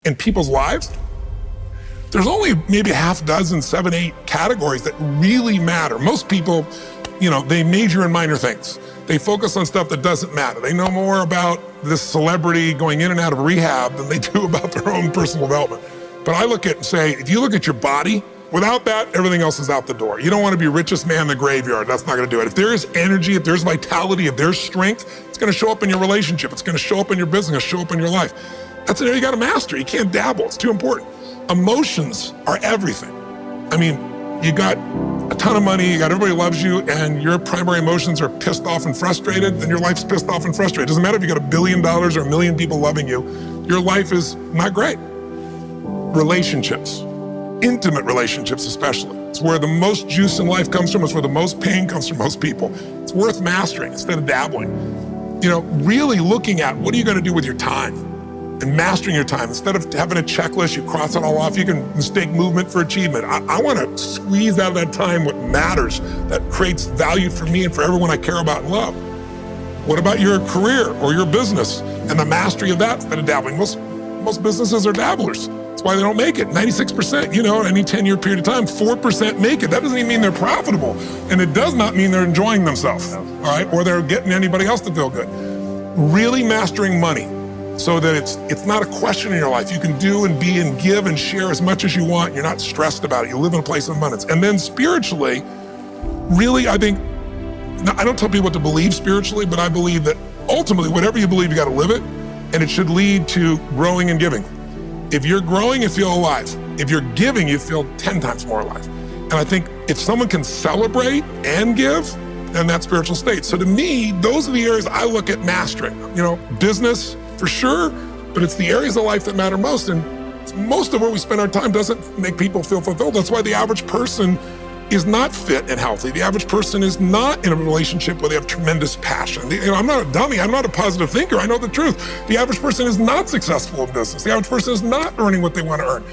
in people's lives, there's only maybe a half dozen, 7, 8 categories that really matter. Most people, they major in minor things. They focus on stuff that doesn't matter. They know more about this celebrity going in and out of rehab than they do about their own personal development. But I look at and say, if you look at your body, without that, everything else is out the door. You don't want to be richest man in the graveyard. That's not going to do it. If there is energy, if there's vitality, if there's strength, it's going to show up in your relationship. It's going to show up in your business, it's going to show up in your life. That's an area you got to master. You can't dabble. It's too important. Emotions are everything. I mean, you got a ton of money, you got everybody loves you, and your primary emotions are pissed off and frustrated, then your life's pissed off and frustrated. It doesn't matter if you got $1 billion or 1 million people loving you, your life is not great. Relationships, intimate relationships especially. It's where the most juice in life comes from. It's where the most pain comes from most people. It's worth mastering instead of dabbling. Really looking at what are you going to do with your time? And mastering your time. Instead of having a checklist, you cross it all off, you can mistake movement for achievement. I want to squeeze out of that time what matters, that creates value for me and for everyone I care about and love. What about your career or your business and the mastery of that instead of dabbling? Most businesses are dabblers. That's why they don't make it. 96%, any 10-year period of time, 4% make it. That doesn't even mean they're profitable. And it does not mean they're enjoying themselves, all right? Or they're getting anybody else to feel good. Really mastering money, so that it's not a question in your life. You can do and be and give and share as much as you want. You're not stressed about it. You live in a place of abundance. And then spiritually, really, I think, I don't tell people what to believe spiritually, but I believe that ultimately, whatever you believe, you got to live it, and it should lead to growing and giving. If you're growing, you feel alive. If you're giving, you feel 10 times more alive. And I think if someone can celebrate and give, then that's spiritual state. So to me, those are the areas I look at mastering. Business, for sure, but it's the areas of life that matter most, and most of where we spend our time doesn't make people feel fulfilled. That's why the average person is not fit and healthy. The average person is not in a relationship where they have tremendous passion. I'm not a dummy, I'm not a positive thinker, I know the truth. The average person is not successful in business. The average person is not earning what they want to earn.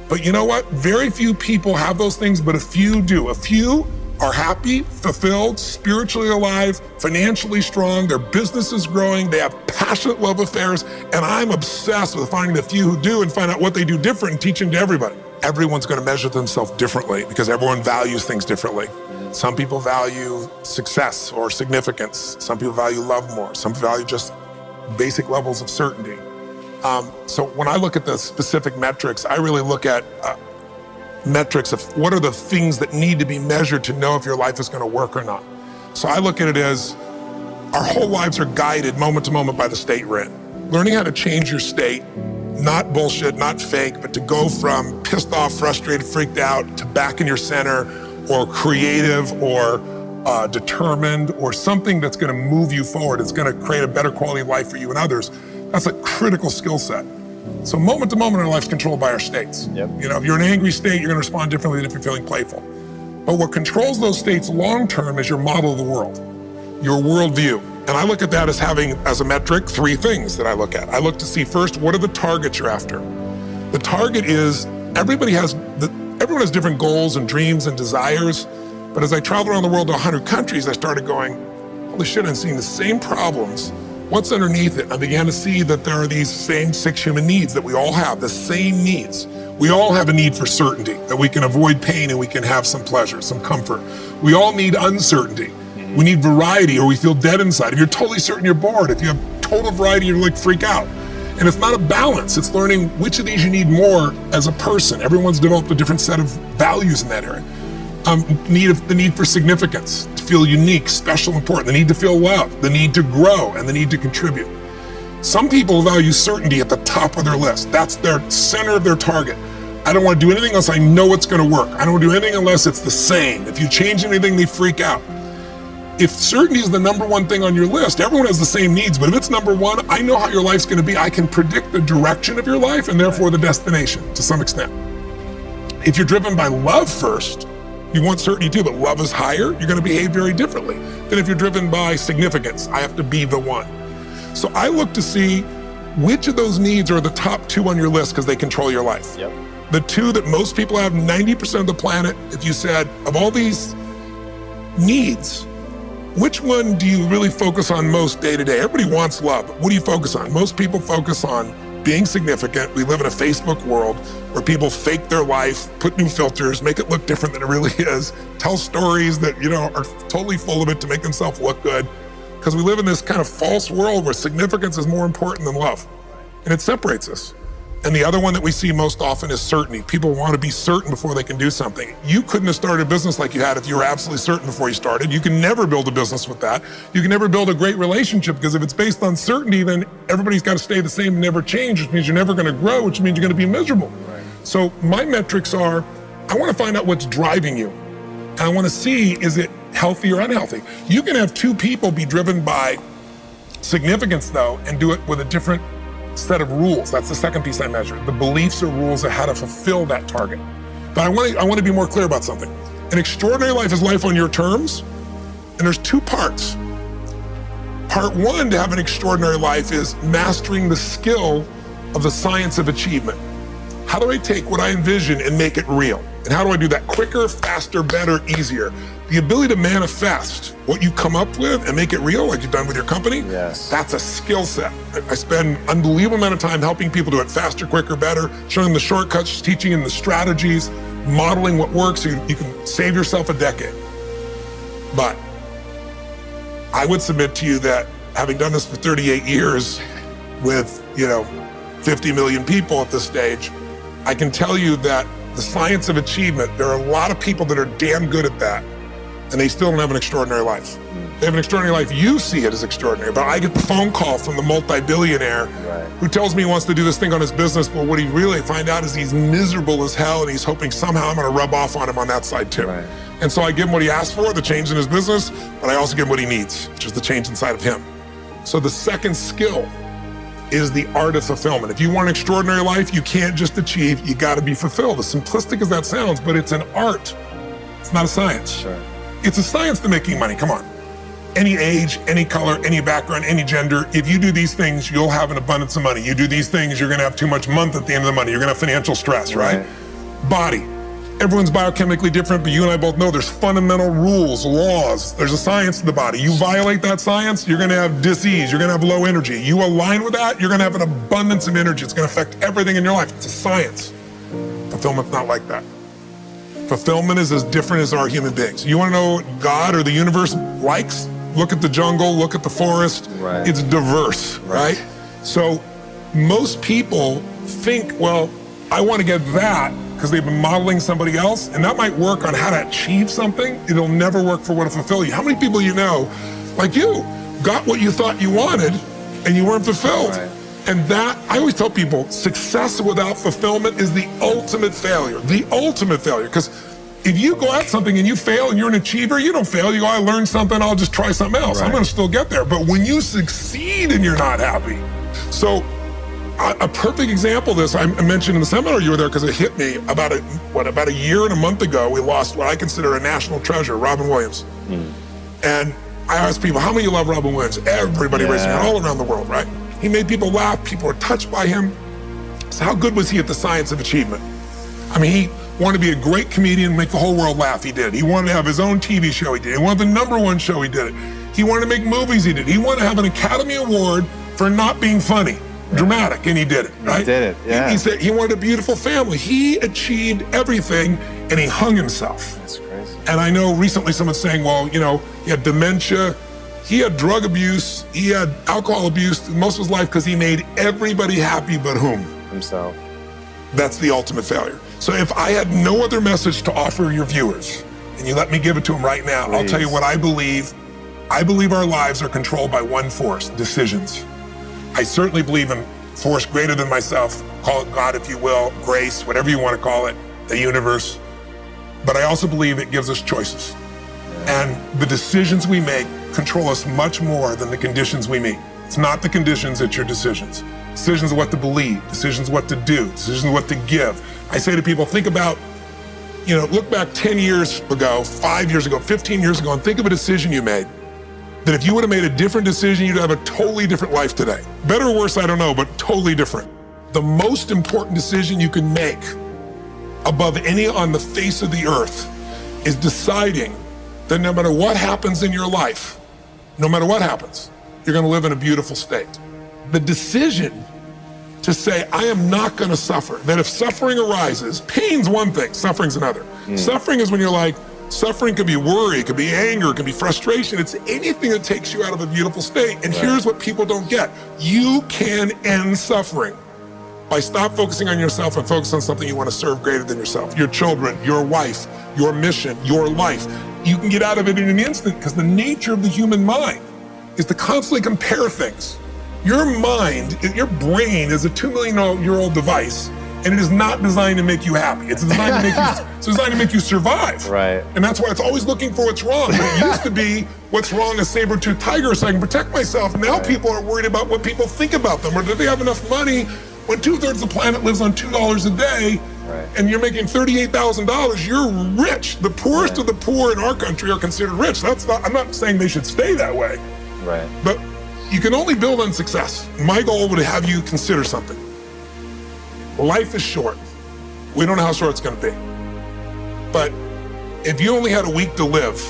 But you know what? Very few people have those things, but a few do. A few are happy, fulfilled, spiritually alive, financially strong, their business is growing, they have passionate love affairs, and I'm obsessed with finding the few who do and find out what they do different and teaching to everybody. Everyone's going to measure themselves differently because everyone values things differently. Some people value success or significance. Some people value love more. Some value just basic levels of certainty. So when I look at the specific metrics, I really look at metrics of what are the things that need to be measured to know if your life is going to work or not. So I look at it as our whole lives are guided moment to moment by the state we're in. Learning how to change your state, not bullshit, not fake, but to go from pissed off, frustrated, freaked out to back in your center, or creative, or determined, or something that's going to move you forward. It's going to create a better quality of life for you and others. That's a critical skill set. So moment to moment, our life's controlled by our states. Yep. If you're in an angry state, you're going to respond differently than if you're feeling playful. But what controls those states long-term is your model of the world, your worldview. And I look at that as having, as a metric, 3 things that I look at. I look to see first, what are the targets you're after? The target is, everyone has different goals and dreams and desires. But as I traveled around the world to 100 countries, I started going, holy shit, I'm seeing the same problems. What's underneath it? I began to see that there are these same 6 human needs that we all have, the same needs. We all have a need for certainty, that we can avoid pain and we can have some pleasure, some comfort. We all need uncertainty. We need variety, or we feel dead inside. If you're totally certain, you're bored. If you have total variety, you're like freak out. And it's not a balance. It's learning which of these you need more as a person. Everyone's developed a different set of values in that area. The need for significance, to feel unique, special, important, the need to feel loved, the need to grow, and the need to contribute. Some people value certainty at the top of their list. That's their center of their target. I don't want to do anything unless I know it's going to work. I don't want to do anything unless it's the same. If you change anything, they freak out. If certainty is the number one thing on your list, everyone has the same needs, but if it's number one, I know how your life's going to be. I can predict the direction of your life and therefore the destination to some extent. If you're driven by love first, you want certainty too, but love is higher, you're going to behave very differently than if you're driven by significance. I have to be the one. So I look to see which of those needs are the top 2 on your list because they control your life. Yep. The 2 that most people have, 90% of the planet, if you said, of all these needs, which one do you really focus on most day to day? Everybody wants love, but what do you focus on? Most people focus on being significant. We live in a Facebook world where people fake their life, put new filters, make it look different than it really is, tell stories that, are totally full of it to make themselves look good. Because we live in this kind of false world where significance is more important than love. And it separates us. And the other one that we see most often is certainty. People want to be certain before they can do something. You couldn't have started a business like you had if you were absolutely certain before you started. You can never build a business with that. You can never build a great relationship, because if it's based on certainty, then everybody's got to stay the same and never change, which means you're never going to grow, which means you're going to be miserable. Right. So my metrics are, I want to find out what's driving you. And I want to see, is it healthy or unhealthy? You can have two people be driven by significance, though, and do it with a different set of rules. That's the second piece I measure. The beliefs or rules of how to fulfill that target. But I want to be more clear about something. An extraordinary life is life on your terms, and there's two parts. Part one to have an extraordinary life is mastering the skill of the science of achievement. How do I take what I envision and make it real? And how do I do that quicker, faster, better, easier? The ability to manifest what you come up with and make it real, like you've done with your company, yes, that's a skill set. I spend an unbelievable amount of time helping people do it faster, quicker, better, showing them the shortcuts, teaching them the strategies, modeling what works so you can save yourself a decade. But I would submit to you that having done this for 38 years with, 50 million people at this stage, I can tell you that the science of achievement, there are a lot of people that are damn good at that, and they still don't have an extraordinary life. They have an extraordinary life. You see it as extraordinary, but I get the phone call from the multi-billionaire who tells me he wants to do this thing on his business, but what he really find out is he's miserable as hell, and he's hoping somehow I'm going to rub off on him on that side too. Right. And so I give him what he asked for, the change in his business, but I also give him what he needs, which is the change inside of him. So the second skill is the art of fulfillment. If you want an extraordinary life, you can't just achieve, you got to be fulfilled. As simplistic as that sounds, but it's an art. It's not a science. Sure. It's a science to making money, come on. Any age, any color, any background, any gender, if you do these things, you'll have an abundance of money. You do these things, you're gonna have too much month at the end of the money. You're gonna have financial stress, right? Body. Everyone's biochemically different, but you and I both know there's fundamental rules, laws. There's a science to the body. You violate that science, you're gonna have disease, you're gonna have low energy. You align with that, you're gonna have an abundance of energy. It's gonna affect everything in your life. It's a science. Fulfillment's not like that. Fulfillment is as different as our human beings. You wanna know what God or the universe likes? Look at the jungle, look at the forest. Right. It's diverse, right? So most people think, well, I wanna get that, because they've been modeling somebody else, and that might work on how to achieve something. It'll never work for what to fulfill you. How many people you know, like you, got what you thought you wanted and you weren't fulfilled? Right. And that, I always tell people, success without fulfillment is the ultimate failure. The ultimate failure, because if you go at something and you fail and you're an achiever, you don't fail. You go, I learned something, I'll just try something else. Right. I'm gonna still get there. But when you succeed and you're not happy. So a perfect example of this, I mentioned in the seminar you were there because it hit me about a year and a month ago, we lost what I consider a national treasure, Robin Williams. And I asked people, how many of you love Robin Williams? Everybody raising their hand all around the world, right? He made people laugh, people were touched by him. So how good was he at the science of achievement? I mean, he wanted to be a great comedian and make the whole world laugh, he did. He wanted to have his own TV show, he did. He wanted the #1 show, he did it. He wanted to make movies, he did. He wanted to have an Academy Award for not being funny. Dramatic, and he did it, right? He did it, yeah. He said he wanted a beautiful family. He achieved everything, and he hung himself. That's crazy. And I know recently someone's saying, well, he had dementia, he had drug abuse, he had alcohol abuse most of his life because he made everybody happy but whom? Himself. That's the ultimate failure. So if I had no other message to offer your viewers, and you let me give it to them right now, Please. I'll tell you what I believe. I believe our lives are controlled by one force, decisions. I certainly believe in force greater than myself, call it God if you will, grace, whatever you want to call it, the universe. But I also believe it gives us choices. And the decisions we make control us much more than the conditions we meet. It's not the conditions, it's your decisions. Decisions of what to believe, decisions what to do, decisions what to give. I say to people, think about, look back 10 years ago, 5 years ago, 15 years ago, and think of a decision you made. That if you would have made a different decision, you'd have a totally different life today. Better or worse, I don't know, but totally different. The most important decision you can make above any on the face of the earth is deciding that no matter what happens in your life, no matter what happens, you're gonna live in a beautiful state. The decision to say, I am not going to suffer. That if suffering arises, pain's one thing, suffering's another. Suffering is when you're like, suffering could be worry, it could be anger, it could be frustration. It's anything that takes you out of a beautiful state. And here's what people don't get. You can end suffering by stop focusing on yourself and focus on something you want to serve greater than yourself. Your children, your wife, your mission, your life. You can get out of it in an instant because the nature of the human mind is to constantly compare things. Your mind, your brain is a 2 million year old device, and it is not designed to make you happy. It's designed to make you survive. Right. And that's why it's always looking for what's wrong. But it used to be what's wrong a saber-toothed tiger so I can protect myself. Now people are worried about what people think about them, or do they have enough money? When 2/3 of the planet lives on $2 a day, and you're making $38,000, you're rich. The poorest of the poor in our country are considered rich. I'm not saying they should stay that way. Right. But you can only build on success. My goal would have you consider something. Life is short. We don't know how short it's going to be. But if you only had a week to live,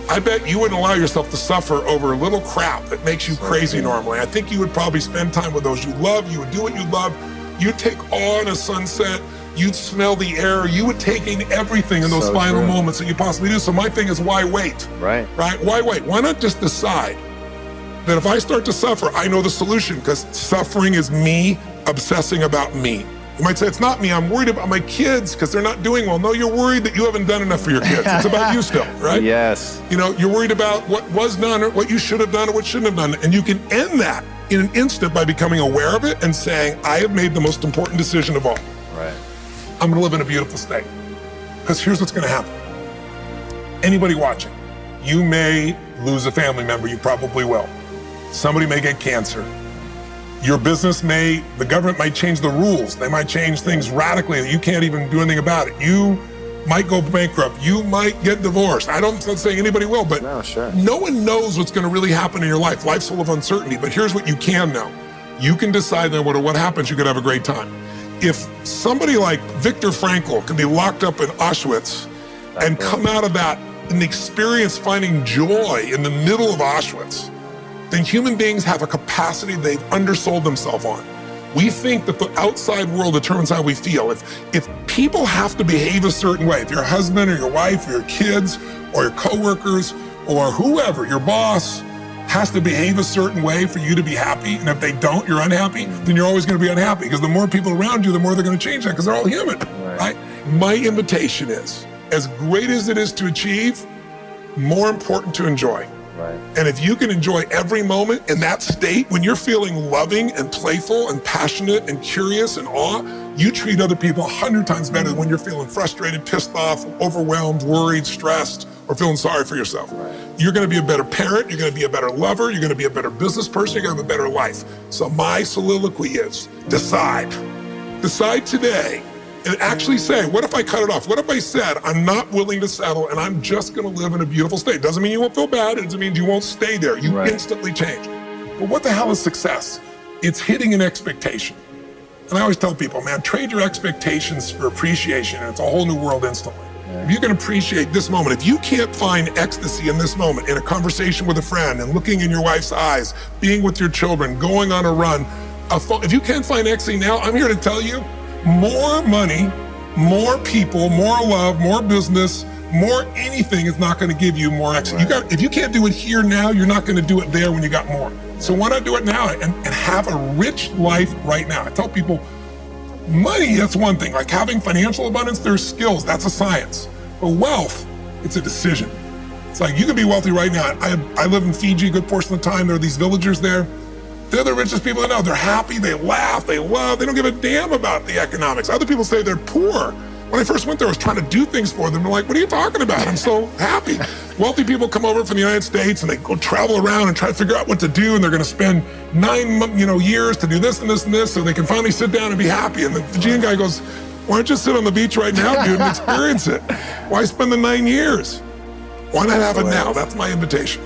I bet you wouldn't allow yourself to suffer over a little crap that makes you crazy normally. I think you would probably spend time with those you love. You would do what you love. You'd take awe in a sunset. You'd smell the air. You would take in everything in those final moments that you possibly do. So my thing is, why wait? Right. Why wait? Why not just decide that if I start to suffer, I know the solution, because suffering is me obsessing about me. You might say, it's not me, I'm worried about my kids because they're not doing well. No, you're worried that you haven't done enough for your kids. It's about you still, right? Yes. You know, you're worried about what was done or what you should have done or what shouldn't have done. And you can end that in an instant by becoming aware of it and saying, I have made the most important decision of all. Right. I'm gonna live in a beautiful state. Because here's what's gonna happen. Anybody watching, you may lose a family member, you probably will. Somebody may get cancer. Your business the government might change the rules. They might change things radically that you can't even do anything about it. You might go bankrupt. You might get divorced. I'm not saying anybody will, but no one knows what's gonna really happen in your life. Life's full of uncertainty, but here's what you can know. You can decide no matter what happens, you could have a great time. If somebody like Viktor Frankl can be locked up in Auschwitz and come out of that and experience finding joy in the middle of Auschwitz, then human beings have a capacity they've undersold themselves on. We think that the outside world determines how we feel. If people have to behave a certain way, if your husband or your wife or your kids or your coworkers or whoever, your boss, has to behave a certain way for you to be happy, and if they don't, you're unhappy, then you're always gonna be unhappy, because the more people around you, the more they're gonna change that, because they're all human, right? My invitation is, as great as it is to achieve, more important to enjoy. Right. And if you can enjoy every moment in that state, when you're feeling loving and playful and passionate and curious and awe, you treat other people 100 times better than when you're feeling frustrated, pissed off, overwhelmed, worried, stressed, or feeling sorry for yourself. Right. You're gonna be a better parent, you're gonna be a better lover, you're gonna be a better business person, you're gonna have a better life. So my soliloquy is, decide. Decide today. And actually say, what if I cut it off? What if I said, I'm not willing to settle and I'm just gonna live in a beautiful state? Doesn't mean you won't feel bad, it doesn't mean you won't stay there. You instantly change. But what the hell is success? It's hitting an expectation. And I always tell people, man, trade your expectations for appreciation, and it's a whole new world instantly. If you can appreciate this moment, if you can't find ecstasy in this moment, in a conversation with a friend and looking in your wife's eyes, being with your children, going on a run, if you can't find ecstasy now, I'm here to tell you, more money, more people, more love, more business, more anything is not going to give you more ecstasy. If you can't do it here now, you're not going to do it there when you got more. So why not do it now and have a rich life right now? I tell people, money, that's one thing. Like having financial abundance, there's skills, that's a science. But wealth, it's a decision. It's like you can be wealthy right now. I live in Fiji a good portion of the time. There are these villagers there. They're the richest people I know. They're happy, they laugh, they love, they don't give a damn about the economics. Other people say they're poor. When I first went there, I was trying to do things for them. They're like, what are you talking about? I'm so happy. Wealthy people come over from the United States and they go travel around and try to figure out what to do, and they're gonna spend 9 years to do this and this and this so they can finally sit down and be happy. And the Fijian guy goes, why don't you sit on the beach right now, dude, and experience it? Why spend the 9 years? Why not have it now? That's my invitation.